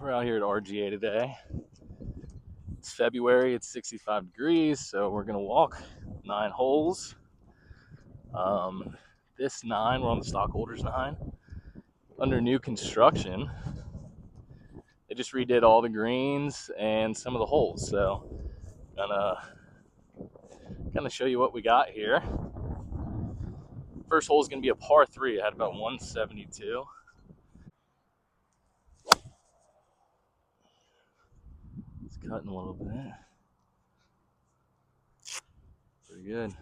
We're out here at RGA today. It's February, it's 65 degrees, so we're gonna walk 9 holes. This 9, we're on the Stock Holders 9, under new construction. They just redid all the greens and some of the holes, so gonna show you what we got here. First hole is gonna be a par 3. I had about 172. It's cutting a little bit. Pretty good.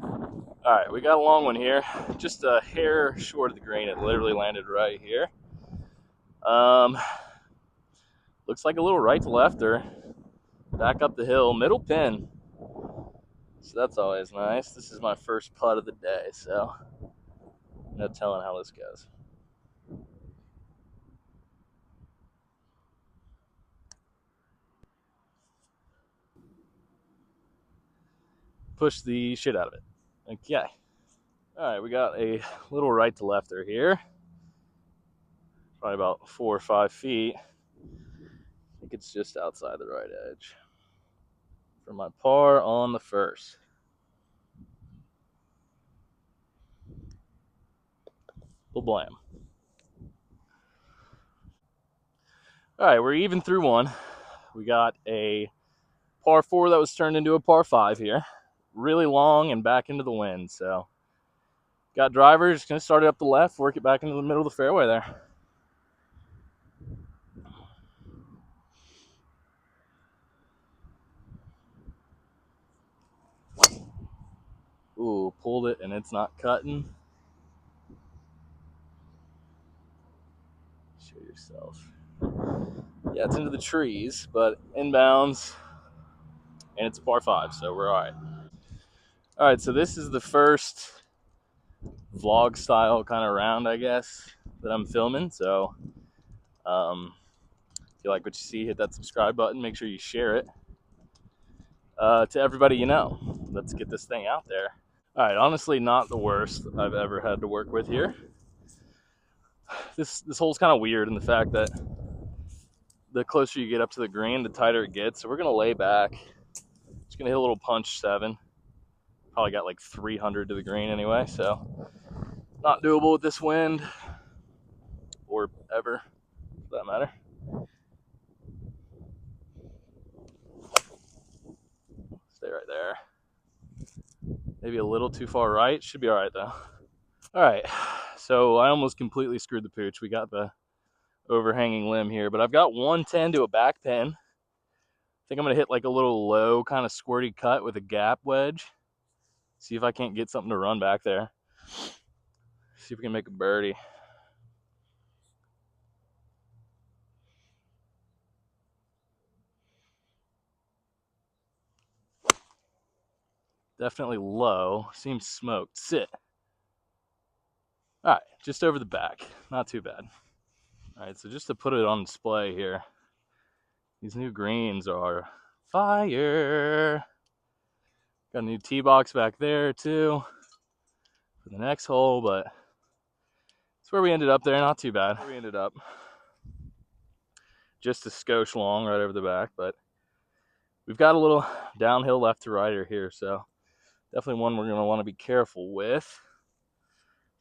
All right, we got a long one here. Just a hair short of the green. It literally landed right here. Looks like a little right to lefter. Back up the hill, middle pin. So that's always nice. This is my first putt of the day, so no telling how this goes. Push the shit out of it. Okay. All right, we got a little right to lefter here. Probably about 4 or 5 feet. I think it's just outside the right edge. For my par on the first. Little blam. All right, we're even through one. We got a par 4 that was turned into a par 5 here. Really long and back into the wind, so got drivers, gonna start it up the left, work it back into the middle of the fairway there. Ooh, pulled it and it's not cutting. Show yourself. Yeah, it's into the trees, but inbounds, and it's a par 5, so we're all right. All right, so this is the first vlog style kind of round, I guess, that I'm filming. So if you like what you see, hit that subscribe button. Make sure you share it to everybody you know. Let's get this thing out there. All right, honestly, not the worst I've ever had to work with here. This hole's kind of weird in the fact that the closer you get up to the green, the tighter it gets. So we're gonna lay back. Just gonna hit a little punch 7. Probably got like 300 to the green anyway, so not doable with this wind, or ever, for that matter. Stay right there. Maybe a little too far right. Should be all right though. All right, so I almost completely screwed the pooch. We got the overhanging limb here, but I've got 110 to a back pin. I think I'm gonna hit like a little low kind of squirty cut with a gap wedge. See if I can't get something to run back there. See if we can make a birdie. Definitely low. Seems smoked. Sit. All right, just over the back. Not too bad. All right, so just to put it on display here, these new greens are fire. Got a new tee box back there too for the next hole, but that's where we ended up there. Not too bad. We ended up just a skosh long right over the back, but we've got a little downhill left to righter here, so definitely one we're going to want to be careful with.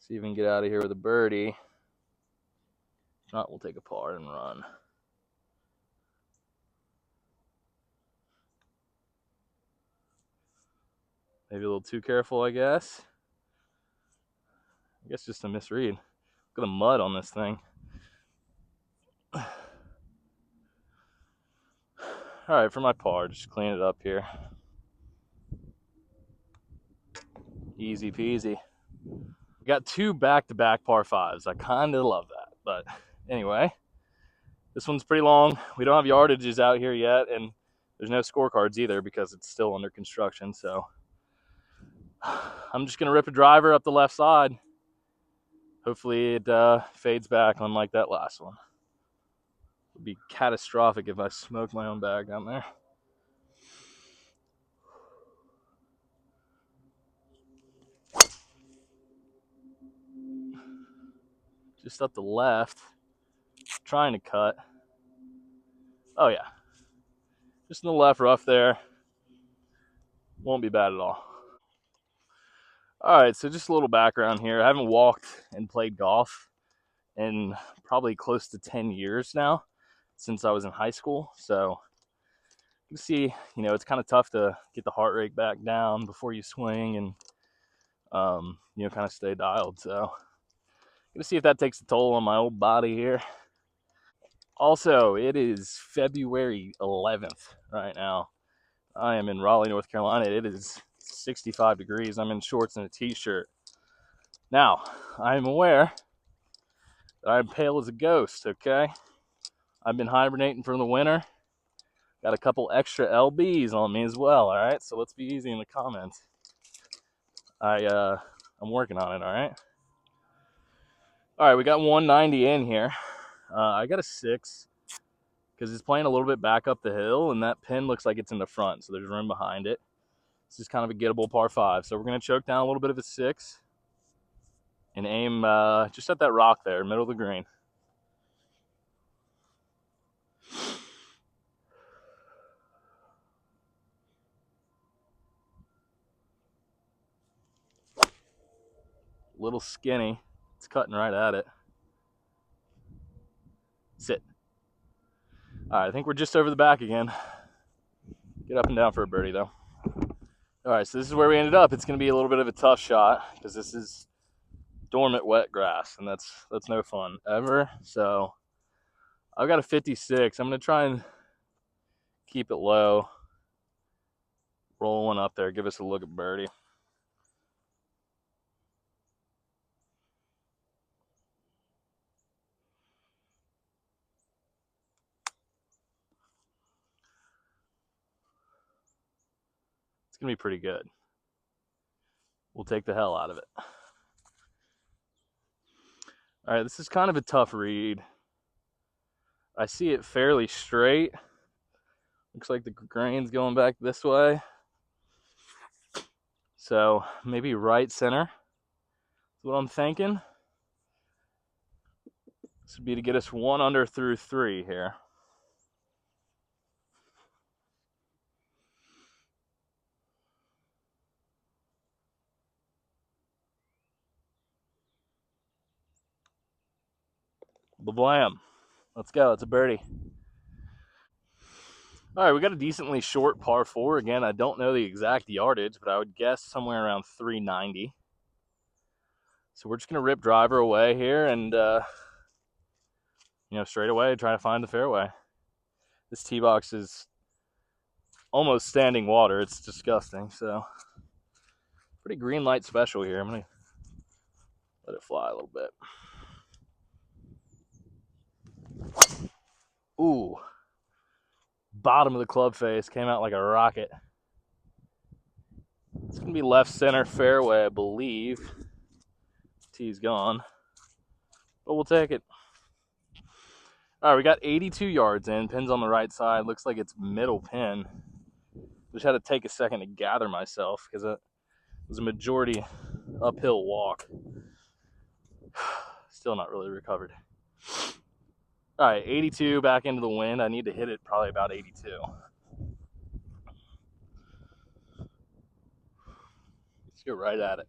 See if we can get out of here with a birdie. If not, we'll take a par and run. Maybe a little too careful, I guess. I guess just a misread. Look at the mud on this thing. All right, for my par, just clean it up here. Easy peasy. We got 2 back-to-back par 5s. I kind of love that. But anyway, this one's pretty long. We don't have yardages out here yet, and there's no scorecards either because it's still under construction. So I'm just going to rip a driver up the left side. Hopefully it fades back, unlike that last one. It would be catastrophic if I smoked my own bag down there. Just up the left, trying to cut. Oh yeah, just in the left rough there. Won't be bad at all. All right, so just a little background here. I haven't walked and played golf in probably close to 10 years now, since I was in high school. So you see, it's kind of tough to get the heart rate back down before you swing and, kind of stay dialed. So gonna see if that takes a toll on my old body here. Also, it is February 11th right now. I am in Raleigh, North Carolina. It is 65 degrees. I'm in shorts and a t-shirt. Now, I'm aware that I'm pale as a ghost, okay? I've been hibernating from the winter. Got a couple extra LBs on me as well, all right? So let's be easy in the comments. I'm working on it, all right? All right, we got 190 in here. I got a 6 because it's playing a little bit back up the hill, and that pin looks like it's in the front, so there's room behind it. This is kind of a gettable par 5. So we're going to choke down a little bit of a 6 and aim just at that rock there, middle of the green. Little skinny. It's cutting right at it. Sit. All right, I think we're just over the back again. Get up and down for a birdie, though. All right, so this is where we ended up. It's going to be a little bit of a tough shot because this is dormant wet grass, and that's no fun ever. So I've got a 56. I'm going to try and keep it low. Roll one up there. Give us a look at birdie. It's going to be pretty good. We'll take the hell out of it. All right, this is kind of a tough read. I see it fairly straight. Looks like the grain's going back this way. So maybe right center is what I'm thinking. This would be to get us 1 under through 3 here. Blam. Let's go. It's a birdie. All right, we got a decently short par 4. Again, I don't know the exact yardage, but I would guess somewhere around 390. So we're just going to rip driver away here and, straight away try to find the fairway. This tee box is almost standing water. It's disgusting. So pretty green light special here. I'm going to let it fly a little bit. Ooh. Bottom of the club face came out like a rocket. It's going to be left center fairway, I believe. Tee's gone, but we'll take it. All right, we got 82 yards in. Pin's on the right side. Looks like it's middle pin. Just had to take a second to gather myself because it was a majority uphill walk. Still not really recovered. All right, 82 back into the wind. I need to hit it probably about 82. Let's go right at it.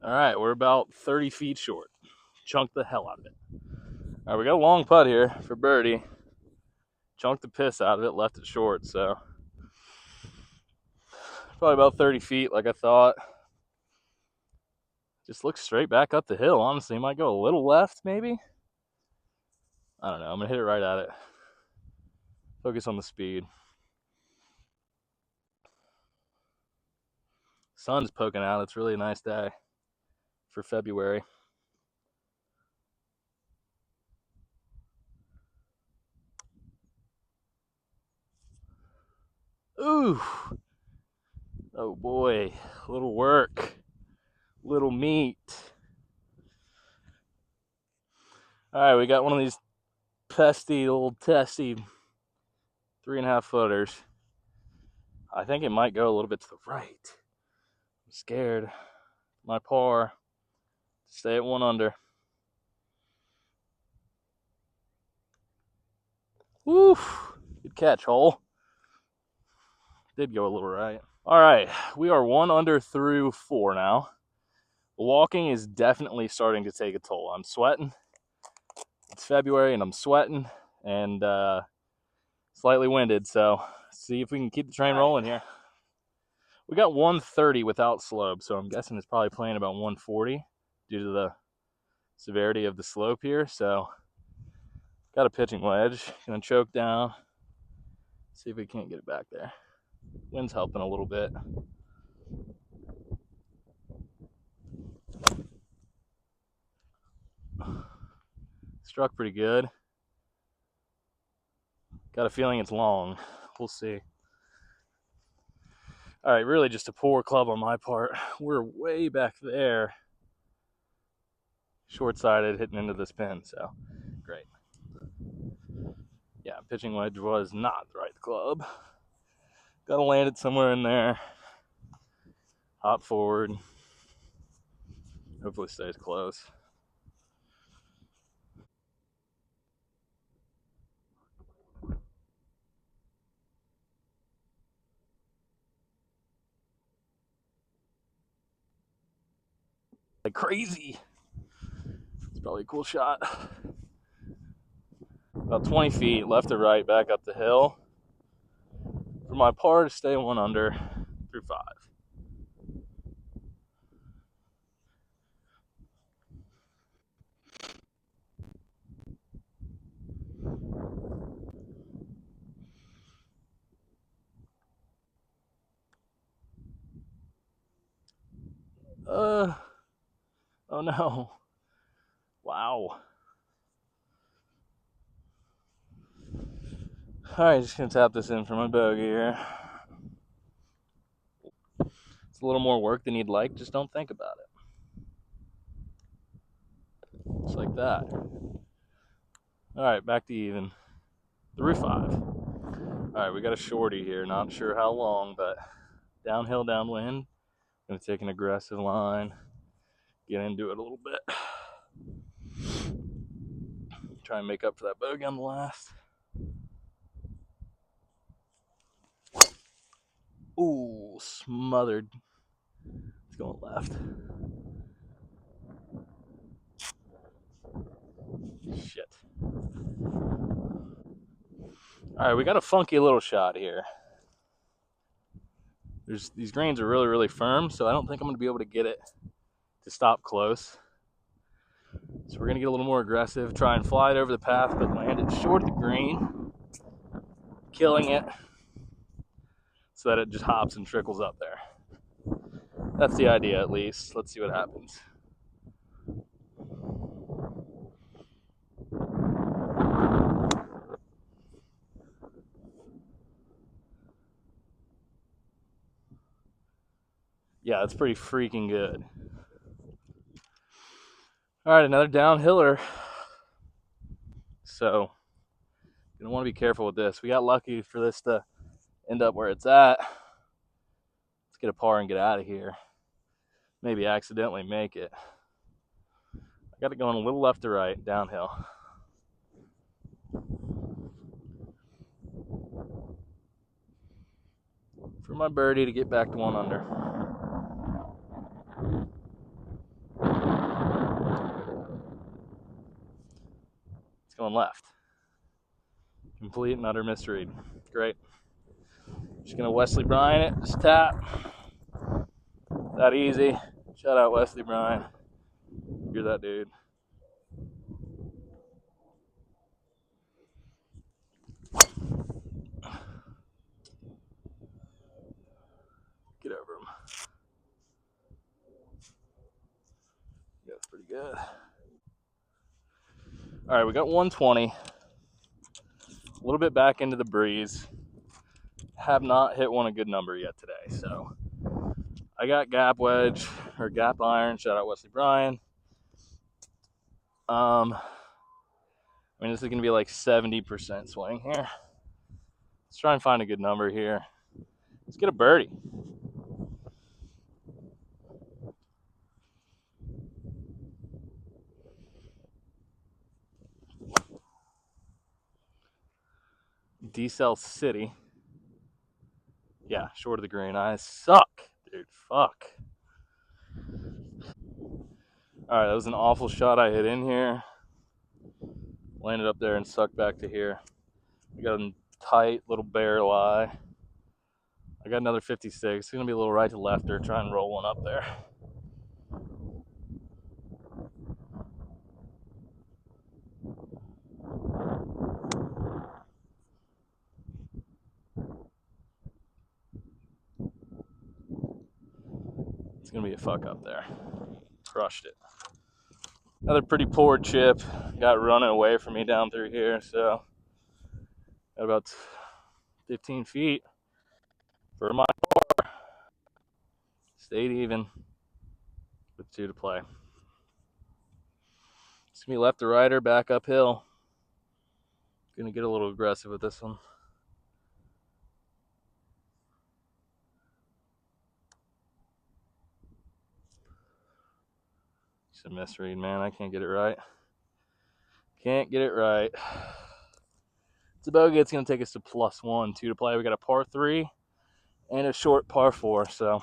All right, we're about 30 feet short. Chunked the hell out of it. All right, we got a long putt here for birdie. Chunked the piss out of it, left it short, so probably about 30 feet like I thought. Just looks straight back up the hill, honestly. Might go a little left, maybe. I don't know. I'm going to hit it right at it. Focus on the speed. Sun's poking out. It's really a nice day for February. Ooh. Oh boy. Little work. Little meat. All right, we got one of these pesty, old testy 3.5 footers. I think it might go a little bit to the right. I'm scared. My par to stay at 1 under. Woo! Good catch, hole. Did go a little right. All right, we are 1 under through 4 now. Walking is definitely starting to take a toll. I'm sweating. It's February and I'm sweating and slightly winded. So see if we can keep the train rolling here. We got 130 without slope, so I'm guessing it's probably playing about 140 due to the severity of the slope here. So got a pitching wedge. Gonna choke down. See if we can't get it back there. Wind's helping a little bit. Struck pretty good. Got a feeling it's long. We'll see. All right, really just a poor club on my part. We're way back there. Short-sided, hitting into this pin, so great. Yeah, pitching wedge was not the right club. Gotta land it somewhere in there. Hop forward. Hopefully stays close. Like crazy. It's probably a cool shot. About 20 feet, left to right, back up the hill. For my par to stay 1 under through 5. Oh no. Wow. Alright, just gonna tap this in for my bogey here. It's a little more work than you'd like, just don't think about it. Just like that. Alright, back to even. Through 5. Alright, we got a shorty here, not sure how long, but downhill, downwind. Gonna take an aggressive line, get into it a little bit. Try and make up for that bogey on the last. Ooh, smothered. It's going left. Shit. Alright, we got a funky little shot here. These greens are really, really firm, so I don't think I'm going to be able to get it to stop close. So we're going to get a little more aggressive, try and fly it over the path, but land it short of the green, killing it so that it just hops and trickles up there. That's the idea, at least. Let's see what happens. Yeah, that's pretty freaking good. All right, another downhiller. So, gonna want to be careful with this. We got lucky for this to end up where it's at. Let's get a par and get out of here. Maybe accidentally make it. I got it going a little left to right, downhill. For my birdie to get back to 1 under. It's going left. Complete and utter misread. Great. Just gonna Wesley Bryan it, just tap. That easy. Shout out Wesley Bryan. You're that dude. Get over him. Yeah, that's pretty good. All right, we got 120. A little bit back into the breeze. Have not hit one a good number yet today, so I got gap wedge or gap iron. Shout out Wesley Bryan. I mean, this is gonna be like 70% swing here. Let's try and find a good number here. Let's get a birdie. D-Cell City. Yeah, short of the green. I suck, dude. Fuck. All right, that was an awful shot I hit in here. Landed up there and sucked back to here. I got a tight little barrel eye. I got another 56. It's going to be a little right to left there. Try and roll one up there. It's going to be a fuck up there. Crushed it. Another pretty poor chip. Got running away from me down through here. So got about 15 feet for my par. Stayed even with 2 to play. It's going to be left to righter, back uphill. Going to get a little aggressive with this one. It's a misread, man. I can't get it right. Can't get it right. It's a bogey. It's going to take us to +1, 2 to play. We got a par 3 and a short par 4. So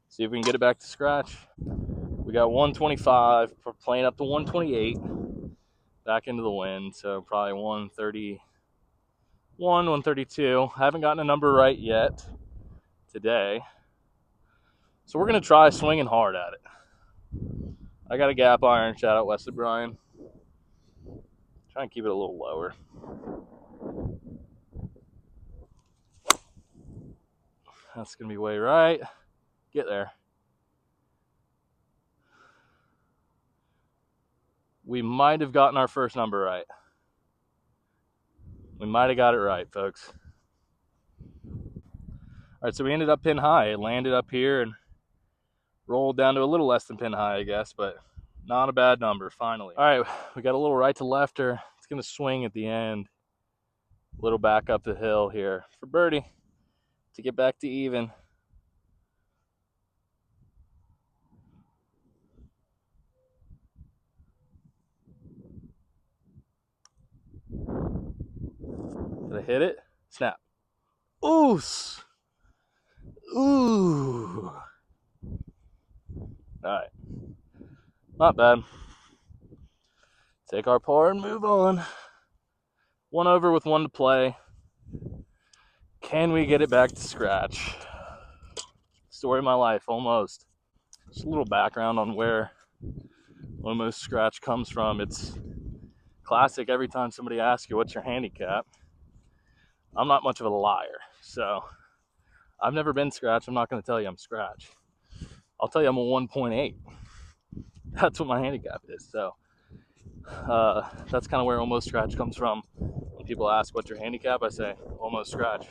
see if we can get it back to scratch. We got 125. We're playing up to 128. Back into the wind. So probably 131, 132. Haven't gotten a number right yet today. So we're going to try swinging hard at it. I got a gap iron. Shout out Wesley Bryan. Try and keep it a little lower. That's going to be way right. Get there. We might have gotten our first number right. We might have got it right, folks. All right, so we ended up pin high. It landed up here and rolled down to a little less than pin high, I guess, but not a bad number, finally. All right, we got a little right to lefter. It's going to swing at the end. A little back up the hill here for birdie to get back to even. Did I hit it? Snap. Ooh. Ooh. All right. Not bad. Take our par and move on. 1 over with 1 to play. Can we get it back to scratch? Story of my life, almost. Just a little background on where almost scratch comes from. It's classic. Every time somebody asks you, what's your handicap? I'm not much of a liar. So I've never been scratch. I'm not going to tell you I'm scratch. I'll tell you I'm a 1.8. That's what my handicap is. So that's kind of where almost scratch comes from. When people ask what's your handicap, I say almost scratch.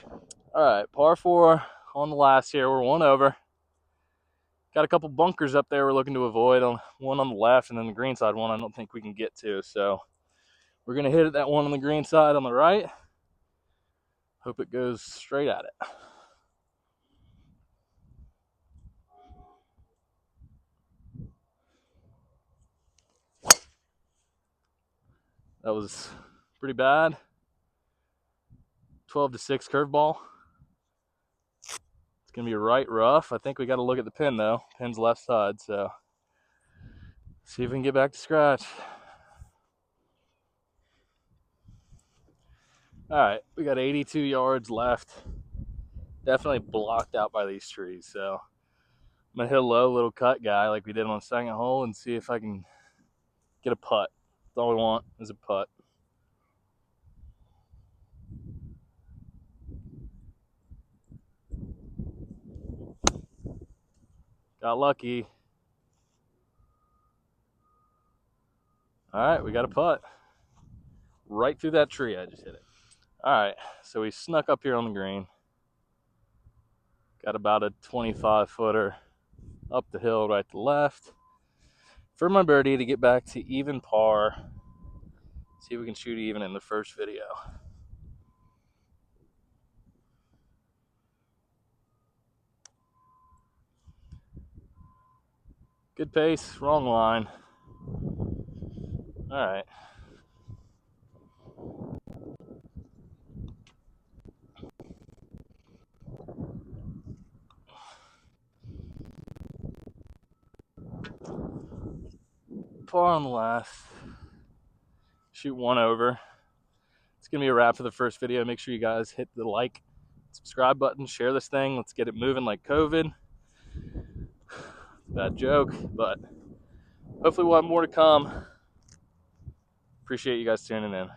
All right, par 4 on the last here. We're 1 over. Got a couple bunkers up there we're looking to avoid. One on the left and then the green side one I don't think we can get to. So we're going to hit that one on the green side on the right. Hope it goes straight at it. That was pretty bad. 12-6 curveball. It's going to be right rough. I think we got to look at the pin, though. Pin's left side, so see if we can get back to scratch. All right, we got 82 yards left. Definitely blocked out by these trees, so I'm going to hit a low little cut guy like we did on the second hole and see if I can get a putt. That's all we want is a putt. Got lucky. All right, we got a putt. Right through that tree, I just hit it. All right, so we snuck up here on the green. Got about a 25-footer up the hill, right to left. For my birdie to get back to even par. See if we can shoot even in the first video. Good pace, wrong line. All right. par on the last. Shoot one over. It's gonna be a wrap for the first video. Make sure you guys hit the like, subscribe button, share this thing. Let's get it moving like COVID. Bad joke, but hopefully we'll have more to come. Appreciate you guys tuning in.